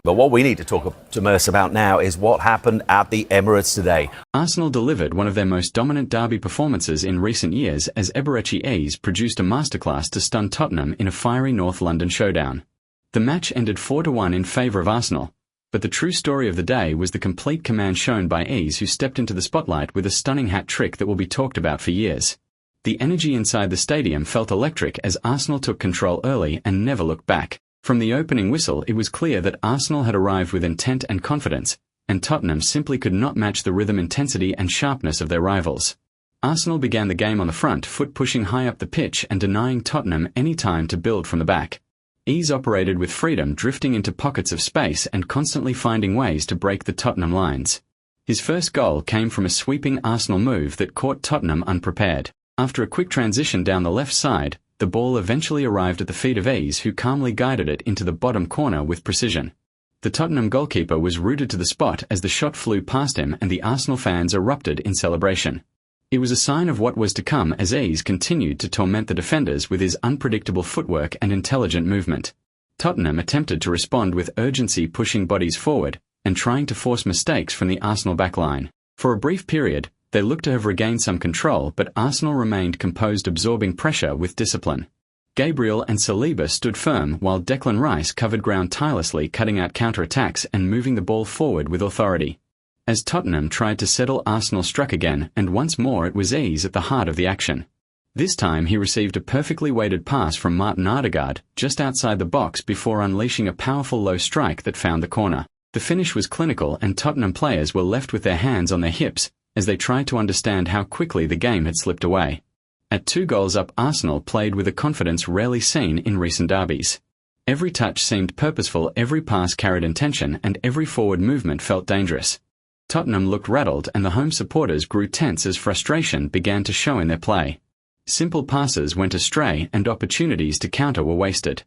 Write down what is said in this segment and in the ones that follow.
But what we need to talk to Merce about now is what happened at the Emirates today. Arsenal delivered one of their most dominant derby performances in recent years as Eberechi Eze produced a masterclass to stun Tottenham in a fiery North London showdown. The match ended 4-1 in favour of Arsenal, but the true story of the day was the complete command shown by Ezes, who stepped into the spotlight with a stunning hat-trick that will be talked about for years. The energy inside the stadium felt electric as Arsenal took control early and never looked back. From the opening whistle, it was clear that Arsenal had arrived with intent and confidence, and Tottenham simply could not match the rhythm, intensity and sharpness of their rivals. Arsenal began the game on the front foot, pushing high up the pitch and denying Tottenham any time to build from the back. Ezes operated with freedom, drifting into pockets of space and constantly finding ways to break the Tottenham lines. His first goal came from a sweeping Arsenal move that caught Tottenham unprepared. After a quick transition down the left side, the ball eventually arrived at the feet of Ezes, who calmly guided it into the bottom corner with precision. The Tottenham goalkeeper was rooted to the spot as the shot flew past him, and the Arsenal fans erupted in celebration. It was a sign of what was to come as Ezes continued to torment the defenders with his unpredictable footwork and intelligent movement. Tottenham attempted to respond with urgency, pushing bodies forward and trying to force mistakes from the Arsenal backline. For a brief period, they looked to have regained some control, but Arsenal remained composed, absorbing pressure with discipline. Gabriel and Saliba stood firm while Declan Rice covered ground tirelessly, cutting out counter-attacks and moving the ball forward with authority. As Tottenham tried to settle, Arsenal struck again, and once more it was Ezes at the heart of the action. This time he received a perfectly weighted pass from Martin Odegaard just outside the box before unleashing a powerful low strike that found the corner. The finish was clinical, and Tottenham players were left with their hands on their hips as they tried to understand how quickly the game had slipped away. At 2 goals up, Arsenal played with a confidence rarely seen in recent derbies. Every touch seemed purposeful, every pass carried intention, and every forward movement felt dangerous. Tottenham looked rattled, and the home supporters grew tense as frustration began to show in their play. Simple passes went astray, and opportunities to counter were wasted.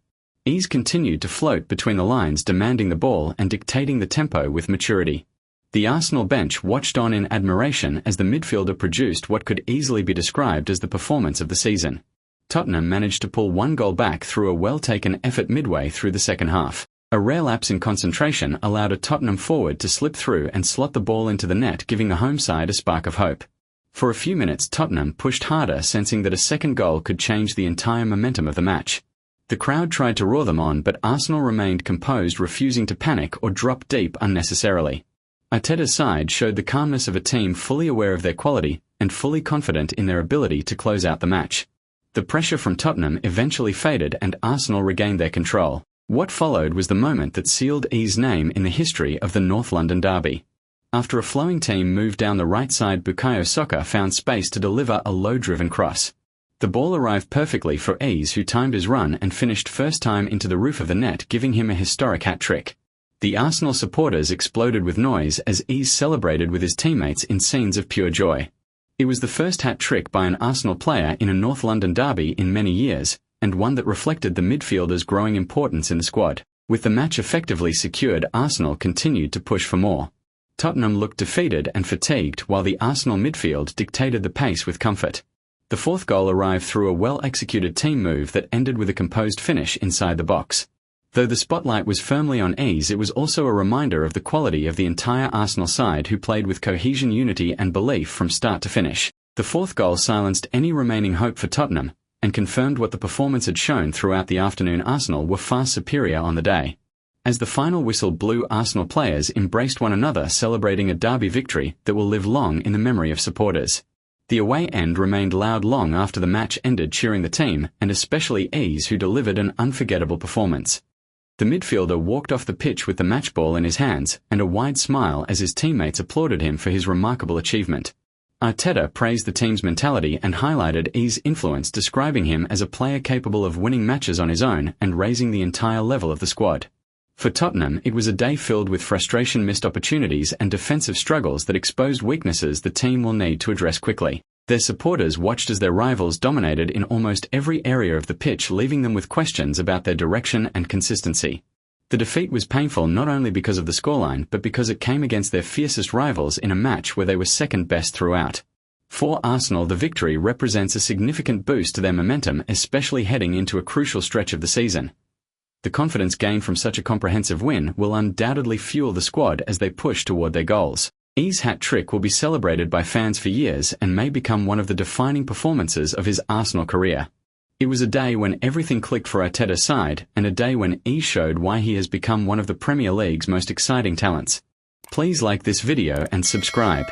Ezes continued to float between the lines, demanding the ball and dictating the tempo with maturity. The Arsenal bench watched on in admiration as the midfielder produced what could easily be described as the performance of the season. Tottenham managed to pull 1 goal back through a well-taken effort midway through the second half. A rare lapse in concentration allowed a Tottenham forward to slip through and slot the ball into the net, giving the home side a spark of hope. For a few minutes Tottenham pushed harder, sensing that a second goal could change the entire momentum of the match. The crowd tried to roar them on, but Arsenal remained composed, refusing to panic or drop deep unnecessarily. Arteta's side showed the calmness of a team fully aware of their quality and fully confident in their ability to close out the match. The pressure from Tottenham eventually faded and Arsenal regained their control. What followed was the moment that sealed Ezes' name in the history of the North London derby. After a flowing team moved down the right side, Bukayo Saka found space to deliver a low-driven cross. The ball arrived perfectly for Ezes, who timed his run and finished first time into the roof of the net, giving him a historic hat-trick. The Arsenal supporters exploded with noise as Ezes celebrated with his teammates in scenes of pure joy. It was the first hat-trick by an Arsenal player in a North London derby in many years, and one that reflected the midfielder's growing importance in the squad. With the match effectively secured, Arsenal continued to push for more. Tottenham looked defeated and fatigued, while the Arsenal midfield dictated the pace with comfort. The 4th goal arrived through a well-executed team move that ended with a composed finish inside the box. Though the spotlight was firmly on Ezes, it was also a reminder of the quality of the entire Arsenal side, who played with cohesion, unity and belief from start to finish. The 4th goal silenced any remaining hope for Tottenham and confirmed what the performance had shown throughout the afternoon. Arsenal were far superior on the day. As the final whistle blew, Arsenal players embraced one another, celebrating a derby victory that will live long in the memory of supporters. The away end remained loud long after the match ended, cheering the team, and especially Ezes, who delivered an unforgettable performance. The midfielder walked off the pitch with the match ball in his hands and a wide smile as his teammates applauded him for his remarkable achievement. Arteta praised the team's mentality and highlighted Ezes' influence, describing him as a player capable of winning matches on his own and raising the entire level of the squad. For Tottenham, it was a day filled with frustration, missed opportunities and defensive struggles that exposed weaknesses the team will need to address quickly. Their supporters watched as their rivals dominated in almost every area of the pitch, leaving them with questions about their direction and consistency. The defeat was painful not only because of the scoreline, but because it came against their fiercest rivals in a match where they were second best throughout. For Arsenal, the victory represents a significant boost to their momentum, especially heading into a crucial stretch of the season. The confidence gained from such a comprehensive win will undoubtedly fuel the squad as they push toward their goals. Eze's hat-trick will be celebrated by fans for years and may become one of the defining performances of his Arsenal career. It was a day when everything clicked for Arteta's side, and a day when Eze showed why he has become one of the Premier League's most exciting talents. Please like this video and subscribe.